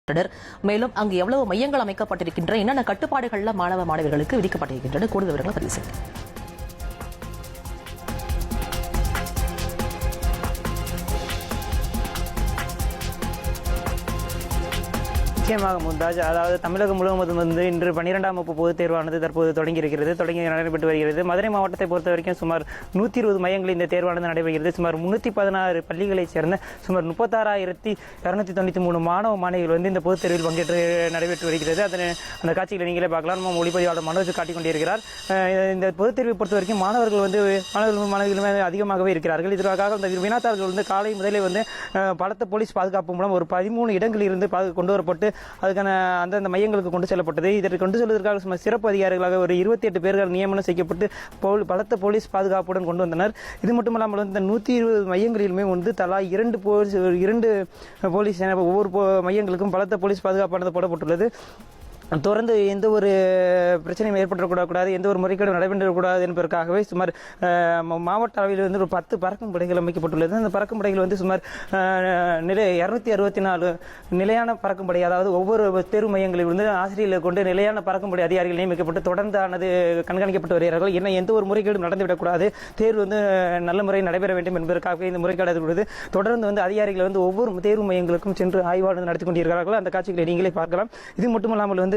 மேலும் அங்கு எவ்வளவு மையங்கள் அமைக்கப்பட்டிருக்கின்றன, என்னென்ன கட்டுப்பாடுகள்ல மாணவ மாணவிகளுக்கு விதிக்கப்பட்டிருக்கின்றன, கூடுதல் விவரங்களை பதிவு செய்யுங்கள். நிச்சயமாக மும்தாஜ், அதாவது தமிழகம் முழுவதும் இன்று 12ஆம் வகுப்பு பொதுத் தேர்வானது தற்போது தொடங்கி நடைபெற்று வருகிறது. மதுரை மாவட்டத்தை பொறுத்த வரைக்கும் சுமார் 120 மையங்களில் இந்த தேர்வானது நடைபெறுகிறது. சுமார் 316 பள்ளிகளைச் சேர்ந்த சுமார் 36,293 மாணவ மாணவிகள் இந்த பொதுத் தேர்வில் பங்கேற்று நடைபெற்று வருகிறது. அந்த காட்சிகளை நீங்களே பார்க்கலாம். நம்ம ஒளிப்பதிவாளர் மனோஜ் காட்டிக் கொண்டிருக்கிறார். இந்த பொதுத் தேர்வை பொறுத்த வரைக்கும் மாணவர்கள் மாணவிகளுமே அதிகமாகவே இருக்கிறார்கள். இதற்காக இந்த வினாத்தாள்கள் காலை முதலே பலத்த போலீஸ் பாதுகாப்பு மூலம் ஒரு 13 இடங்களில் இருந்து கொண்டு வரப்பட்டு அதுக்கான அந்தந்த மையங்களுக்கு கொண்டு செல்லப்பட்டது. இதற்கு கொண்டு செல்வதற்காக சிறப்பு அதிகாரிகளாக ஒரு 28 பேர்கள் நியமனம் செய்யப்பட்டு பலத்த போலீஸ் பாதுகாப்புடன் கொண்டு வந்தனர். இது மட்டுமல்லாமல் இந்த 120 மையங்களிலுமே தலா 2 போலீஸ் ஒவ்வொரு மையங்களுக்கும் பலத்த போலீஸ் பாதுகாப்பானது போடப்பட்டுள்ளது. தொடர்ந்து எந்த ஒரு பிரச்சனையும் ஏற்பட்டுக்கூடாது, எந்த ஒரு முறைகேடும் நடைபெறக்கூடாது என்பதற்காகவே சுமார் மாவட்ட அளவில் ஒரு 10 பறக்கும் படைகள் அமைக்கப்பட்டுள்ளது. அந்த பறக்கும் படைகள் சுமார் 264 நிலையான பறக்கும் படை, அதாவது ஒவ்வொரு தேர்வு மையங்களில் ஆசிரியர்களை கொண்டு நிலையான பறக்கும் படை அதிகாரிகள் நியமிக்கப்பட்டு தொடர்ந்து ஆனது கண்காணிக்கப்பட்டு வருகிறார்கள். என்ன எந்த ஒரு முறைகேடும் நடந்துவிடக்கூடாது, தேர்வு நல்ல முறை நடைபெற வேண்டும் என்பதற்காக இந்த முறைகேடு உள்ளது. தொடர்ந்து அதிகாரிகள் ஒவ்வொரு தேர்வு மையங்களுக்கும் சென்று ஆய்வானது நடத்தி கொண்டிருக்கிறார்கள். அந்த காட்சிகளை நீங்களே பார்க்கலாம். இது மட்டுமல்லாமல்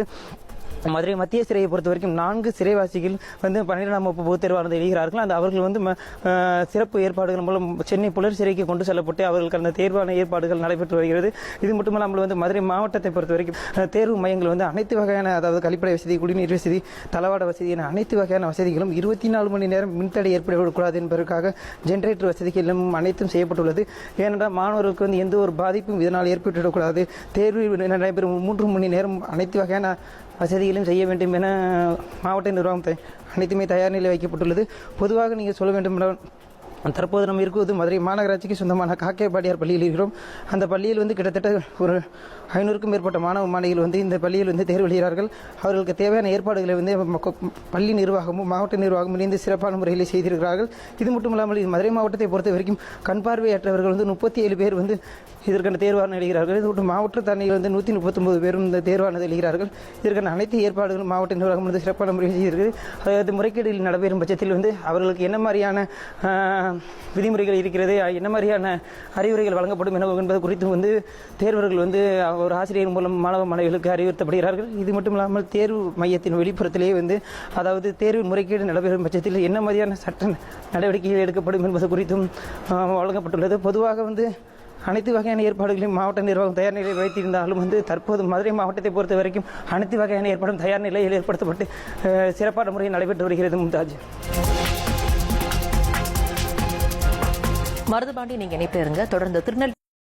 மதுரை மத்திய சிறையை பொறுத்த வரைக்கும் 4 சிறைவாசிகள் 12ஆம் வகுப்பு பொதுத் தேர்வானது எழுதுகிறார்கள். அவர்கள் சிறப்பு ஏற்பாடுகள் மூலம் சென்னை புலர் சிறைக்கு கொண்டு செல்லப்பட்டு அவர்களுக்கு அந்த தேர்வான ஏற்பாடுகள் நடைபெற்று வருகிறது. இது மட்டுமல்லாமல் மதுரை மாவட்டத்தை பொறுத்த வரைக்கும் தேர்வு மையங்கள் அனைத்து வகையான, அதாவது கழிப்படை வசதி, குடிநீர் வசதி, தளவாட வசதி என அனைத்து வகையான வசதிகளும் 24 மணி நேரம் மின்தடை ஏற்படக்கூடாது என்பதற்காக ஜெனரேட்டர் வசதிகளும் அனைத்தும் செய்யப்பட்டுள்ளது. ஏனென்றால் மாணவர்களுக்கு எந்த ஒரு பாதிப்பும் இதனால் ஏற்பட்டுவிடக்கூடாது. தேர்வு நடைபெறும் 3 மணி நேரம் அனைத்து வகையான வசதிகளும் செய்ய வேண்டும் என மாவட்ட நிர்வாகம் அனைத்துமே தயார் நிலை வைக்கப்பட்டுள்ளது. பொதுவாக நீங்கள் சொல்ல வேண்டும் என்றால், தற்போது நம்ம இருக்குவது மதுரை மாநகராட்சிக்கு சொந்தமான காக்கேபாடியார் பள்ளியில் இருக்கிறோம். அந்த பள்ளியில் கிட்டத்தட்ட ஒரு 500க்கும் மேற்பட்ட மாணவ மாணவிகள் இந்த பள்ளியில் தேர்வு எழுதுகிறார்கள். அவர்களுக்கு தேவையான ஏற்பாடுகளை பள்ளி நிர்வாகமும் மாவட்ட நிர்வாகமும் இணைந்து சிறப்பான முறையில் செய்திருக்கிறார்கள். இது மட்டுமில்லாமல் மதுரை மாவட்டத்தை பொறுத்த வரைக்கும் கண் பார்வையற்றவர்கள் 37 பேர் இதற்கான தேர்வானது எழுதுகிறார்கள். இது மட்டும் மாவட்ட தண்ணியில் 139 பேரும் இந்த தேர்வானது எழுதுகிறார்கள். இதற்கான அனைத்து ஏற்பாடுகளும் மாவட்ட நிர்வாகம் சிறப்பான முறையில் செய்திருக்கிறது. அதாவது முறைகேடுகள் நடைபெறும் பட்சத்தில் அவர்களுக்கு என்ன மாதிரியான விதிமுறைகள் இருக்கிறது, என்ன மாதிரியான அறிவுரைகள் வழங்கப்படும் என்பது குறித்து தேர்வர்கள் ஒரு ஆசிரியர் மூலம் மாணவ மாணவிகளுக்கு அறிவுறுத்தப்படுகிறார்கள். இது மட்டும் இல்லாமல் தேர்வு மையத்தின் வெளிப்புறத்திலேயே அதாவது தேர்வு முறைகேடு நடைபெறும் பட்சத்தில் என்ன மாதிரியான சட்ட நடவடிக்கைகள் எடுக்கப்படும் என்பது குறித்தும் வழங்கப்பட்டுள்ளது. பொதுவாக அனைத்து வகையான ஏற்பாடுகளையும் மாவட்ட நிர்வாகம் தயார் நிலையில் வைத்திருந்தாலும் தற்போது மதுரை மாவட்டத்தை பொறுத்த வரைக்கும் அனைத்து வகையான ஏற்பாடும் தயார் நிலையில் ஏற்படுத்தப்பட்டு சிறப்பான முறையில் நடைபெற்று வருகிறது. மும்தாஜ், மருதுபாண்டி, நீங்க இணைப்பில் இருங்க. தொடர்ந்து திருநெல்வேலி